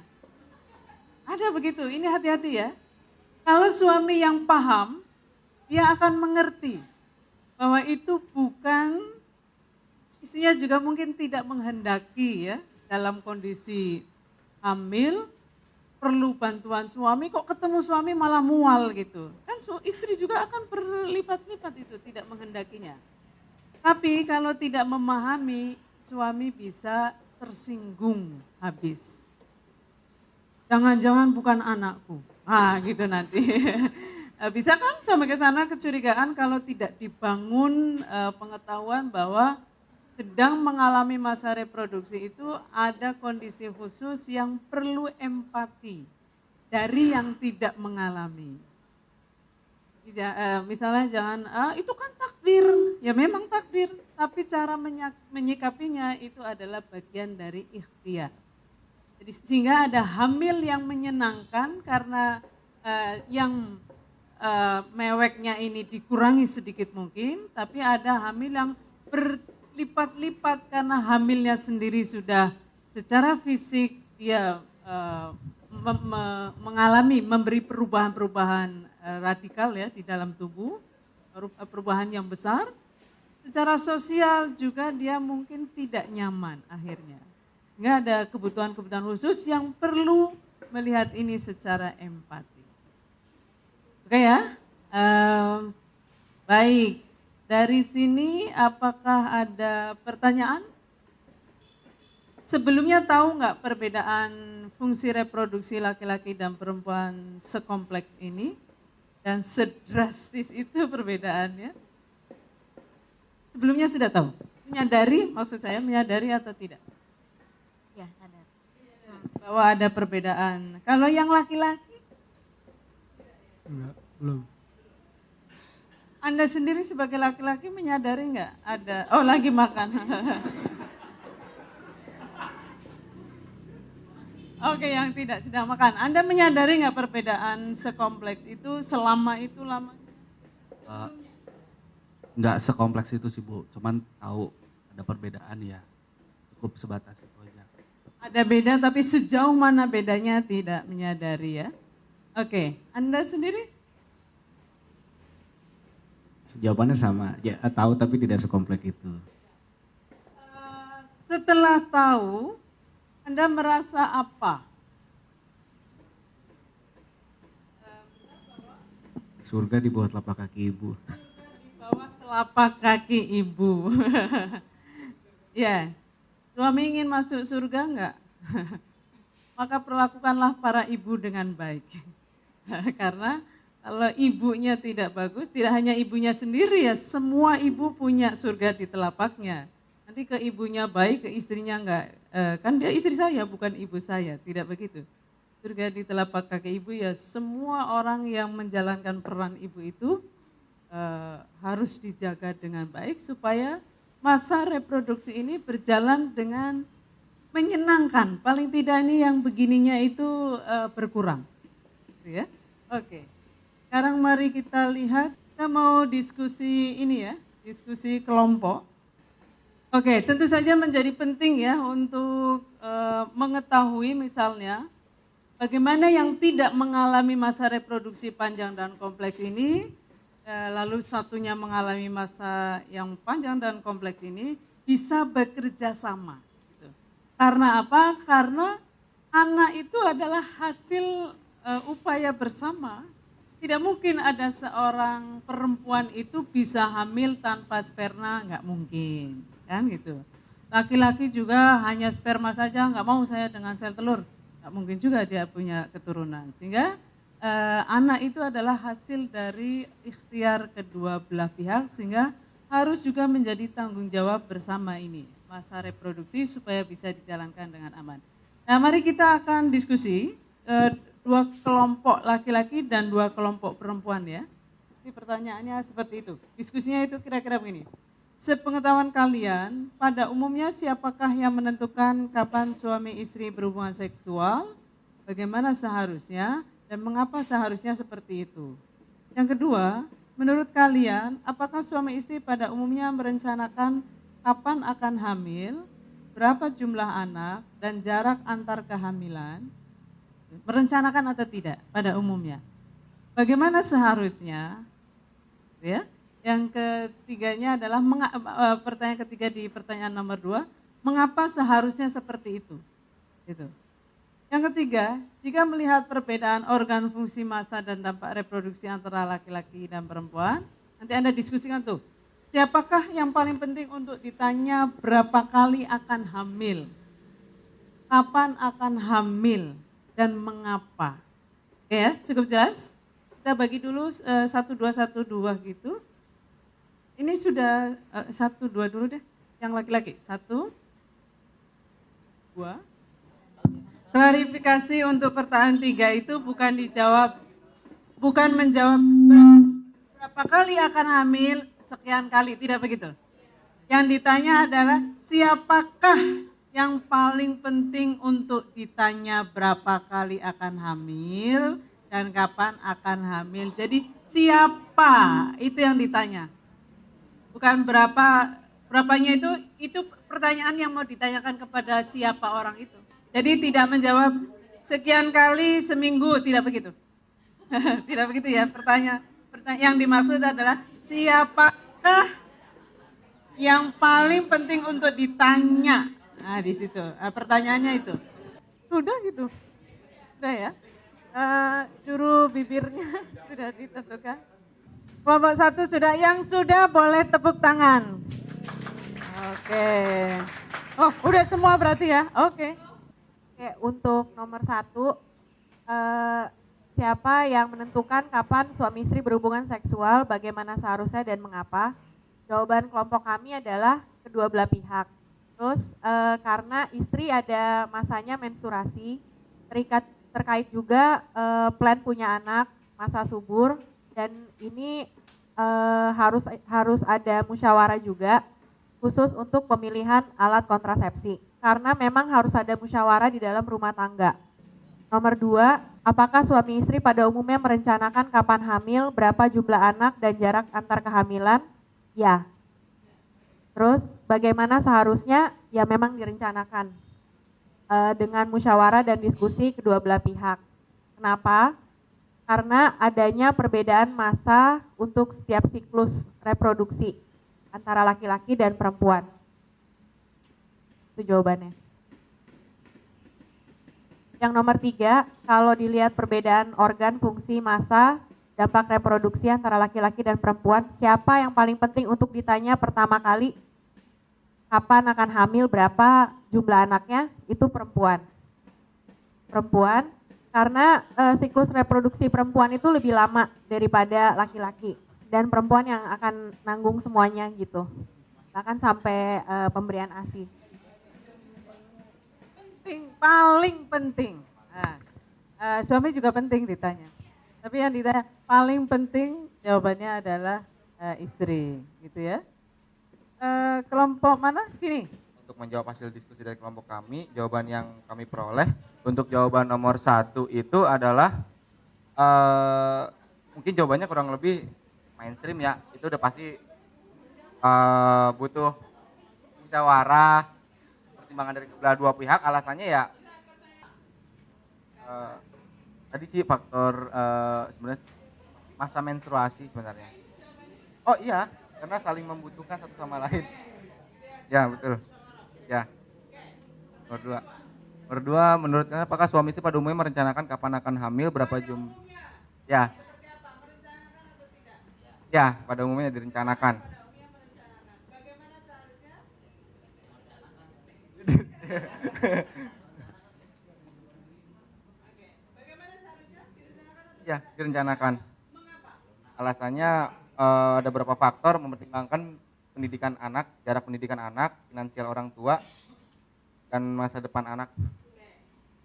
Ada begitu, ini hati-hati ya. Kalau suami yang paham, dia akan mengerti bahwa itu bukan, istrinya juga mungkin tidak menghendaki ya, dalam kondisi hamil, perlu bantuan suami, kok ketemu suami malah mual gitu. Kan istri juga akan berlipat-lipat itu, tidak menghendakinya. Tapi kalau tidak memahami, suami bisa tersinggung habis. Jangan-jangan bukan anakku. Gitu nanti. Bisa kan sampai ke sana kecurigaan kalau tidak dibangun pengetahuan bahwa sedang mengalami masa reproduksi itu ada kondisi khusus yang perlu empati dari yang tidak mengalami. Misalnya jangan, itu kan takdir, ya memang takdir, tapi cara menyikapinya itu adalah bagian dari ikhtiar. Jadi sehingga ada hamil yang menyenangkan karena yang meweknya ini dikurangi sedikit mungkin, tapi ada hamil yang berlipat-lipat karena hamilnya sendiri sudah secara fisik dia memberi perubahan-perubahan radikal ya di dalam tubuh, perubahan yang besar. Secara sosial juga dia mungkin tidak nyaman akhirnya. Nggak ada kebutuhan-kebutuhan khusus yang perlu melihat ini secara empati. Oke ya, baik. Dari sini apakah ada pertanyaan? Sebelumnya tahu nggak perbedaan fungsi reproduksi laki-laki dan perempuan sekompleks ini? Dan sedrastis itu perbedaannya? Sebelumnya sudah tahu? Menyadari, maksud saya menyadari atau tidak? Ya, sadar. Bahwa ada perbedaan. Kalau yang laki-laki? Enggak, belum. Anda sendiri sebagai laki-laki menyadari nggak ada? Oh, lagi makan. Oke, yang tidak sedang makan. Anda menyadari nggak perbedaan sekompleks itu selama itu lama? Nggak sekompleks itu sih Bu, cuman tahu ada perbedaan ya. Cukup sebatas itu aja. Ada beda tapi sejauh mana bedanya tidak menyadari ya. Oke, Anda sendiri? Jawabannya sama, ya tahu tapi tidak sekompleks itu. Setelah tahu, Anda merasa apa? Surga di bawah telapak kaki ibu. Di bawah telapak kaki ibu. Ya, suami ingin masuk surga enggak? Maka perlakukanlah para ibu dengan baik. Karena kalau ibunya tidak bagus, tidak hanya ibunya sendiri ya, semua ibu punya surga di telapaknya. Nanti ke ibunya baik, ke istrinya enggak. Kan dia istri saya, bukan ibu saya, tidak begitu. Surga di telapak kaki ibu ya, semua orang yang menjalankan peran ibu itu harus dijaga dengan baik supaya masa reproduksi ini berjalan dengan menyenangkan. Paling tidak ini yang begininya itu berkurang. Gitu ya. Oke. Sekarang mari kita lihat, kita mau diskusi ini ya, diskusi kelompok. Oke, tentu saja menjadi penting ya untuk mengetahui misalnya bagaimana yang tidak mengalami masa reproduksi panjang dan kompleks ini, lalu satunya mengalami masa yang panjang dan kompleks ini bisa bekerja sama. Gitu. Karena apa? Karena anak itu adalah hasil upaya bersama. Tidak mungkin ada seorang perempuan itu bisa hamil tanpa sperma, nggak mungkin, kan gitu. Laki-laki juga hanya sperma saja, nggak mau saya dengan sel telur, nggak mungkin juga dia punya keturunan. Sehingga anak itu adalah hasil dari ikhtiar kedua belah pihak, sehingga harus juga menjadi tanggung jawab bersama ini, masa reproduksi supaya bisa dijalankan dengan aman. Nah, mari kita akan diskusi. Dua kelompok laki-laki dan dua kelompok perempuan ya. Ini pertanyaannya seperti itu. Diskusinya itu kira-kira begini. Sepengetahuan kalian, pada umumnya siapakah yang menentukan kapan suami istri berhubungan seksual, bagaimana seharusnya, dan mengapa seharusnya seperti itu? Yang kedua, menurut kalian, apakah suami istri pada umumnya merencanakan kapan akan hamil, berapa jumlah anak, dan jarak antar kehamilan? Merencanakan atau tidak pada umumnya. Bagaimana seharusnya? Ya. Yang ketiganya adalah pertanyaan ketiga di pertanyaan nomor 2, mengapa seharusnya seperti itu? Gitu. Yang ketiga, jika melihat perbedaan organ fungsi massa dan dampak reproduksi antara laki-laki dan perempuan, nanti Anda diskusikan tuh. Siapakah yang paling penting untuk ditanya berapa kali akan hamil? Kapan akan hamil? Dan mengapa? Oke ya, cukup jelas? Kita bagi dulu 1, 2, 1, 2 gitu. Ini sudah 1, 2 dulu deh, yang laki-laki. 1, 2. Klarifikasi untuk pertanyaan 3 itu bukan menjawab berapa kali akan hamil, sekian kali, tidak begitu. Yang ditanya adalah siapakah yang paling penting untuk ditanya berapa kali akan hamil dan kapan akan hamil. Jadi siapa itu yang ditanya. Bukan berapanya itu pertanyaan yang mau ditanyakan kepada siapa orang itu. Jadi tidak menjawab sekian kali seminggu, tidak begitu. Tidak begitu ya, pertanyaan yang dimaksud adalah siapakah yang paling penting untuk ditanya. Nah di situ pertanyaannya itu. Sudah gitu. Sudah ya. Juru bibirnya sudah ditentukan. Kelompok 1 sudah, yang sudah boleh tepuk tangan. Oke. Oh udah semua berarti ya. Oke. Oke, untuk nomor 1, siapa yang menentukan kapan suami istri berhubungan seksual, bagaimana seharusnya dan mengapa? Jawaban kelompok kami adalah kedua belah pihak. Terus karena istri ada masanya menstruasi, terkait juga plan punya anak, masa subur, dan ini harus ada musyawarah juga khusus untuk pemilihan alat kontrasepsi. Karena memang harus ada musyawarah di dalam rumah tangga. Nomor 2, apakah suami istri pada umumnya merencanakan kapan hamil, berapa jumlah anak, dan jarak antar kehamilan? Ya. Terus bagaimana seharusnya? Ya memang direncanakan. dengan musyawarah dan diskusi kedua belah pihak. Kenapa? Karena adanya perbedaan masa untuk setiap siklus reproduksi antara laki-laki dan perempuan. Itu jawabannya. Yang nomor 3, kalau dilihat perbedaan organ, fungsi, masa, dampak reproduksi antara laki-laki dan perempuan, siapa yang paling penting untuk ditanya pertama kali? Kapan akan hamil, berapa jumlah anaknya? Itu perempuan. Perempuan, karena siklus reproduksi perempuan itu lebih lama daripada laki-laki. Dan perempuan yang akan nanggung semuanya gitu. Bahkan sampai pemberian ASI. Penting, paling penting. Nah, suami juga penting ditanya. Tapi yang ditanya paling penting jawabannya adalah istri, gitu ya. Kelompok mana? Sini. Untuk menjawab hasil diskusi dari kelompok kami, jawaban yang kami peroleh untuk jawaban nomor 1 itu adalah mungkin jawabannya kurang lebih mainstream ya. Itu udah pasti butuh musyawarah, pertimbangan dari kedua dua pihak. Alasannya ya tadi sih faktor sebenarnya masa menstruasi sebenarnya. Oh iya, karena saling membutuhkan satu sama lain. Ya betul. Ya. Nomor dua, menurut kalian apakah suami istri pada umumnya merencanakan kapan akan hamil, berapa jum? Ya. Ya, pada umumnya direncanakan. Ya, direncanakan. Alasannya ada beberapa faktor, mempertimbangkan pendidikan anak, jarak pendidikan anak, finansial orang tua, dan masa depan anak.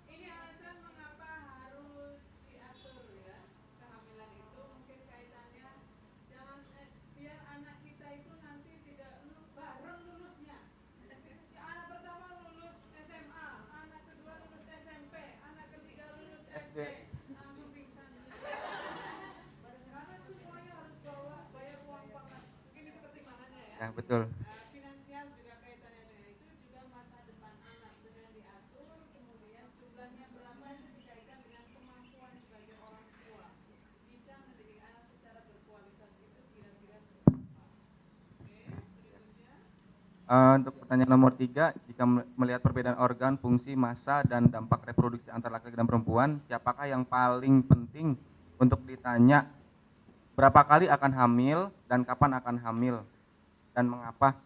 Ini alasan mengapa harus diatur ya kehamilan itu, mungkin kaitannya jangan biar anak kita itu nanti tidak bareng lulusnya. Anak pertama lulus SMA, anak kedua lulus SMP, anak ketiga lulus SD. Langsung pingsan. Karena semuanya harus bayar uang pangan. Mungkin itu pertimbangannya ya. Ya, betul. Finansial juga kaitannya dengan itu, juga masa depan anak dengan diatur, kemudian jumlahnya berapa itu dikaitkan dengan kemampuan sebagai orang tua bisa mendidik anak secara berkualitas, itu kira-kira berapa. Oke, berikutnya. Untuk pertanyaan nomor 3, jika melihat perbedaan organ, fungsi, massa, dan dampak reproduksi antara laki-laki dan perempuan, siapakah yang paling penting untuk ditanya berapa kali akan hamil dan kapan akan hamil dan mengapa?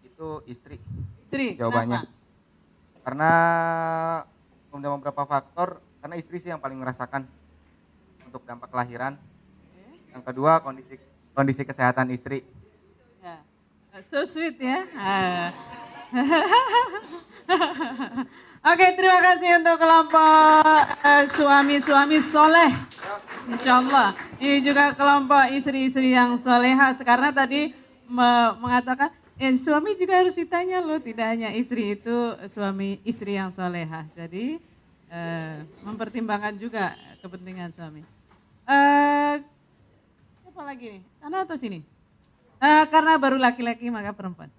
Itu istri. Istri, Jawabannya. kenapa? Karena ada beberapa faktor, karena istri sih yang paling merasakan untuk dampak kelahiran. Yang kedua, kondisi kesehatan istri. Ya. So sweet ya. Oke, terima kasih untuk kelompok suami-suami soleh. Insya Allah. Ini juga kelompok istri-istri yang soleha. Karena tadi mengatakan, suami juga harus ditanya loh. Tidak hanya istri itu suami istri yang soleha. Jadi mempertimbangkan juga kepentingan suami. Apa lagi nih? Sana atau sini? Karena baru laki-laki maka perempuan.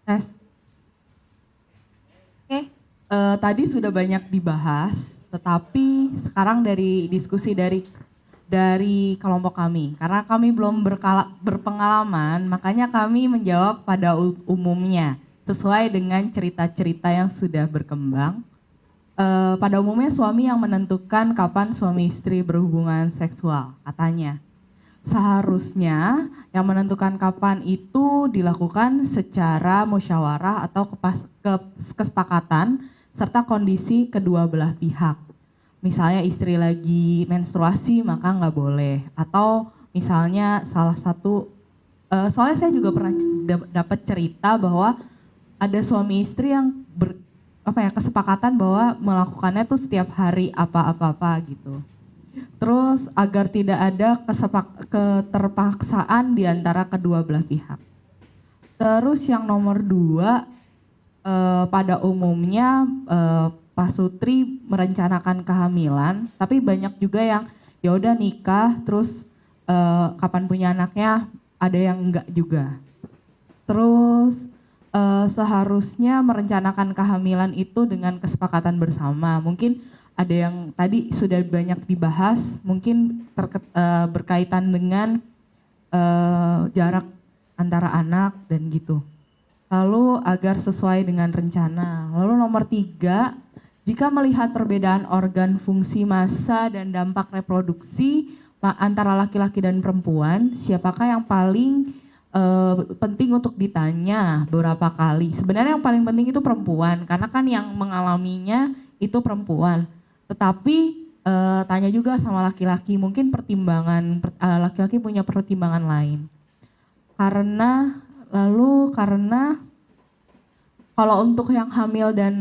Tes. Oke, tadi sudah banyak dibahas, tetapi sekarang dari diskusi dari kelompok kami, karena kami belum berpengalaman, makanya kami menjawab pada umumnya sesuai dengan cerita-cerita yang sudah berkembang. Pada umumnya suami yang menentukan kapan suami istri berhubungan seksual, katanya. Seharusnya yang menentukan kapan itu dilakukan secara musyawarah atau kesepakatan serta kondisi kedua belah pihak. Misalnya istri lagi menstruasi maka nggak boleh. Atau misalnya salah satu, soalnya saya juga pernah dapat cerita bahwa ada suami istri yang kesepakatan bahwa melakukannya tuh setiap hari apa-apa gitu. Terus agar tidak ada keterpaksaan di antara kedua belah pihak. Terus yang nomor 2, pada umumnya Pak Sutri merencanakan kehamilan, tapi banyak juga yang ya udah nikah, terus kapan punya anaknya ada yang enggak juga. Terus seharusnya merencanakan kehamilan itu dengan kesepakatan bersama. Mungkin ada yang tadi sudah banyak dibahas, mungkin berkaitan dengan jarak antara anak dan gitu. Lalu agar sesuai dengan rencana. Lalu nomor 3, jika melihat perbedaan organ, fungsi, massa, dan dampak reproduksi antara laki-laki dan perempuan, siapakah yang paling penting untuk ditanya beberapa kali? Sebenarnya yang paling penting itu perempuan, karena kan yang mengalaminya itu perempuan. Tetapi tanya juga sama laki-laki, mungkin pertimbangan laki-laki punya pertimbangan lain. Karena kalau untuk yang hamil dan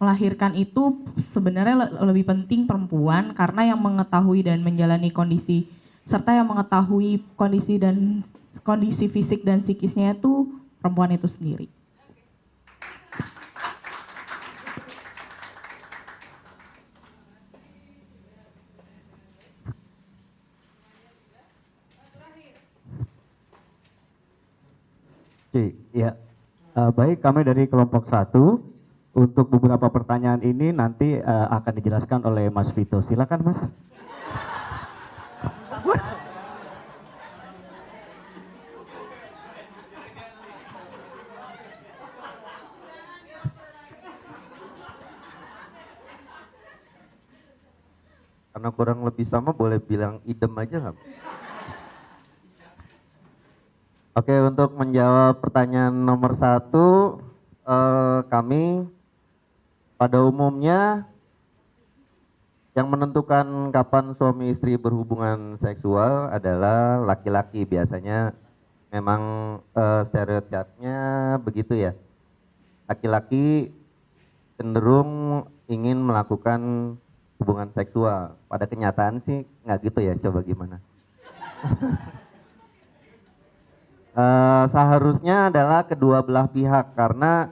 melahirkan itu sebenarnya lebih penting perempuan, karena yang mengetahui dan menjalani kondisi serta yang mengetahui kondisi fisik dan psikisnya itu perempuan itu sendiri. Oke, ya. Baik, kami dari kelompok 1. Untuk beberapa pertanyaan ini nanti akan dijelaskan oleh Mas Vito. Silakan, Mas. Karena kurang lebih sama, boleh bilang idem aja nggak? Oke, untuk menjawab pertanyaan nomor 1, kami pada umumnya yang menentukan kapan suami istri berhubungan seksual adalah laki-laki. Biasanya memang stereotipnya begitu ya. Laki-laki cenderung ingin melakukan hubungan seksual. Pada kenyataan sih nggak gitu ya, coba gimana? Seharusnya adalah kedua belah pihak, karena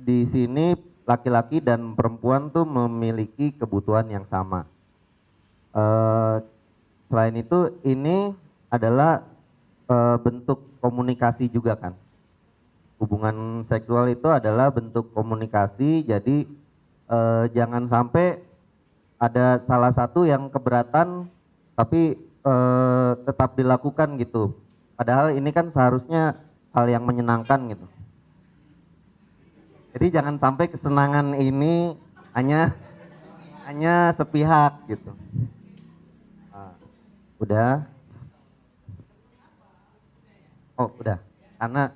di sini laki-laki dan perempuan tuh memiliki kebutuhan yang sama. Selain itu, ini adalah bentuk komunikasi juga kan. Hubungan seksual itu adalah bentuk komunikasi, jadi jangan sampai ada salah satu yang keberatan tapi tetap dilakukan gitu. Padahal ini kan seharusnya hal yang menyenangkan gitu. Jadi jangan sampai kesenangan ini hanya sepihak gitu. Udah? Oh udah. Karena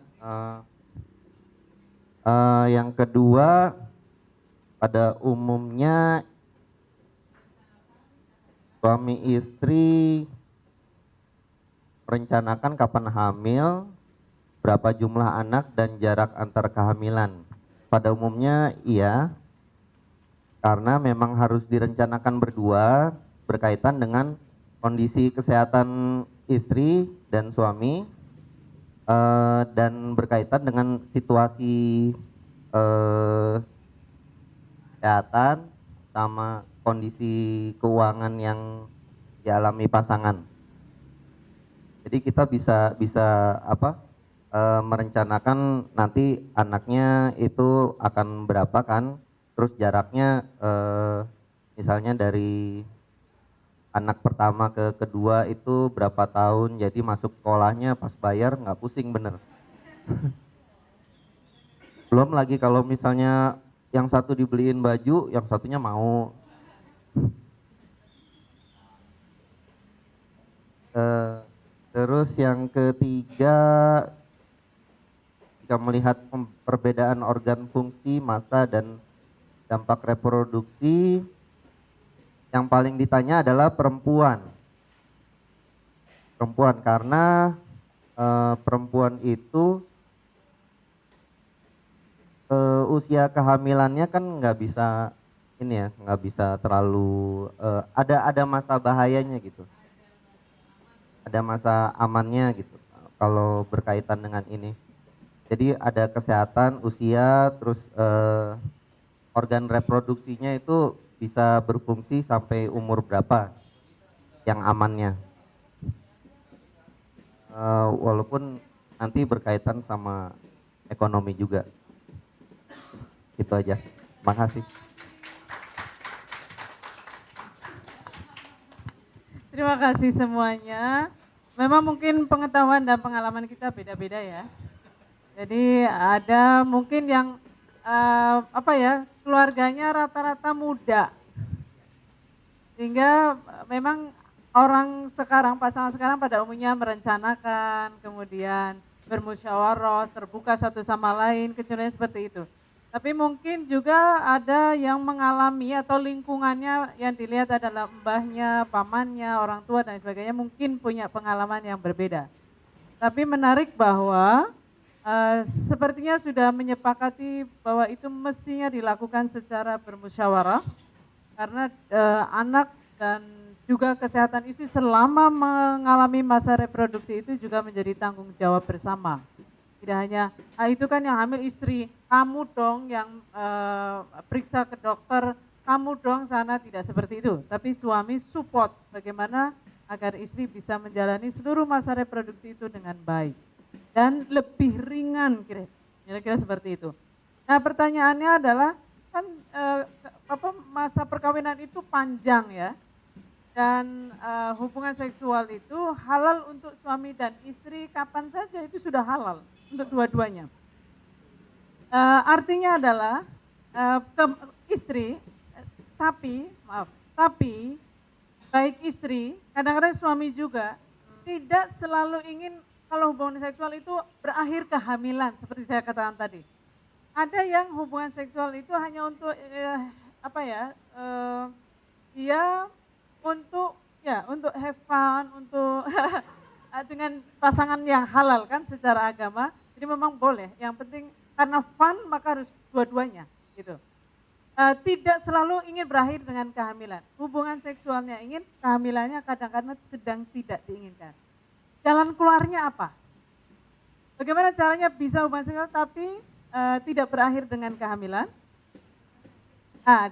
yang kedua, pada umumnya suami istri merencanakan kapan hamil, berapa jumlah anak, dan jarak antar kehamilan. Pada umumnya iya, karena memang harus direncanakan berdua berkaitan dengan kondisi kesehatan istri dan suami, dan berkaitan dengan situasi kesehatan sama kondisi keuangan yang dialami pasangan. Jadi kita bisa merencanakan nanti anaknya itu akan berapa kan, terus jaraknya misalnya dari anak pertama ke kedua itu berapa tahun, jadi masuk sekolahnya pas bayar nggak pusing bener. Belum lagi kalau misalnya yang satu dibeliin baju, yang satunya mau. Terus yang ketiga, jika melihat perbedaan organ fungsi, massa, dan dampak reproduksi, yang paling ditanya adalah perempuan. Perempuan karena perempuan itu usia kehamilannya kan nggak bisa ini ya, nggak bisa terlalu ada masa bahayanya gitu. Ada masa amannya gitu kalau berkaitan dengan ini. Jadi ada kesehatan, usia, terus organ reproduksinya itu bisa berfungsi sampai umur berapa yang amannya. Walaupun nanti berkaitan sama ekonomi juga. Itu aja. Makasih. Terima kasih semuanya. Memang mungkin pengetahuan dan pengalaman kita beda-beda ya. Jadi ada mungkin yang keluarganya rata-rata muda. Sehingga memang orang sekarang, pasangan sekarang pada umumnya merencanakan, kemudian bermusyawarah, terbuka satu sama lain, kecenderungan seperti itu. Tapi mungkin juga ada yang mengalami atau lingkungannya yang dilihat adalah mbahnya, pamannya, orang tua dan sebagainya mungkin punya pengalaman yang berbeda. Tapi menarik bahwa sepertinya sudah menyepakati bahwa itu mestinya dilakukan secara bermusyawarah karena anak dan juga kesehatan istri selama mengalami masa reproduksi itu juga menjadi tanggung jawab bersama. Tidak hanya, itu kan yang hamil istri, kamu dong yang periksa ke dokter, kamu dong sana, tidak seperti itu. Tapi suami support bagaimana agar istri bisa menjalani seluruh masa reproduksi itu dengan baik. Dan lebih ringan kira-kira seperti itu. Nah pertanyaannya adalah, kan masa perkawinan itu panjang ya. Dan hubungan seksual itu halal untuk suami dan istri kapan saja itu sudah halal untuk dua-duanya. Artinya adalah istri, tapi baik istri, kadang-kadang suami juga tidak selalu ingin kalau hubungan seksual itu berakhir kehamilan seperti saya katakan tadi. Ada yang hubungan seksual itu hanya untuk untuk have fun, untuk dengan pasangan yang halal kan secara agama. Jadi memang boleh. Yang penting karena fun maka harus dua-duanya gitu. Tidak selalu ingin berakhir dengan kehamilan. Hubungan seksualnya ingin, kehamilannya kadang-kadang sedang tidak diinginkan. Jalan keluarnya apa? Bagaimana caranya bisa hubungan seksual tapi tidak berakhir dengan kehamilan?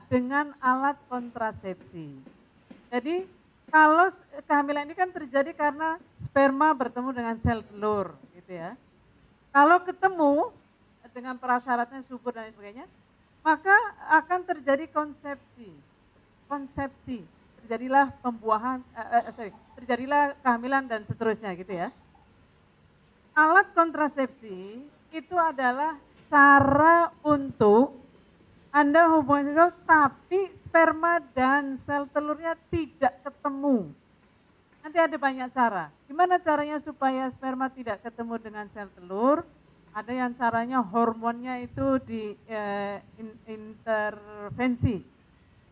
Dengan alat kontrasepsi. Jadi kalau kehamilan ini kan terjadi karena sperma bertemu dengan sel telur, gitu ya. Kalau ketemu dengan prasyaratnya subur dan sebagainya, maka akan terjadi konsepsi. Terjadilah terjadilah kehamilan dan seterusnya, gitu ya. Alat kontrasepsi itu adalah cara untuk Anda hubungan seksual tapi sperma dan sel telurnya tidak ketemu. Nanti ada banyak cara. Gimana caranya supaya sperma tidak ketemu dengan sel telur? Ada yang caranya hormonnya itu intervensi.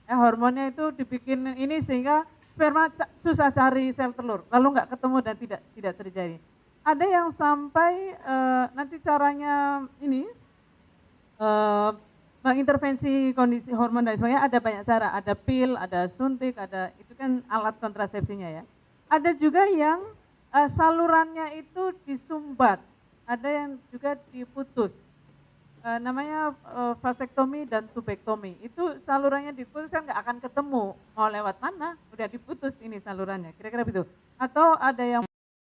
Hormonnya itu dibikin ini sehingga sperma susah cari sel telur, lalu nggak ketemu dan tidak terjadi. Ada yang sampai nanti caranya ini mengintervensi kondisi hormon dan sebagainya, ada banyak cara, ada pil, ada suntik, ada itu kan alat kontrasepsinya ya. Ada juga yang salurannya itu disumbat, ada yang juga diputus, namanya vasektomi dan tubektomi. Itu salurannya diputus kan nggak akan ketemu, mau lewat mana, udah diputus ini salurannya, kira-kira begitu. Atau ada yang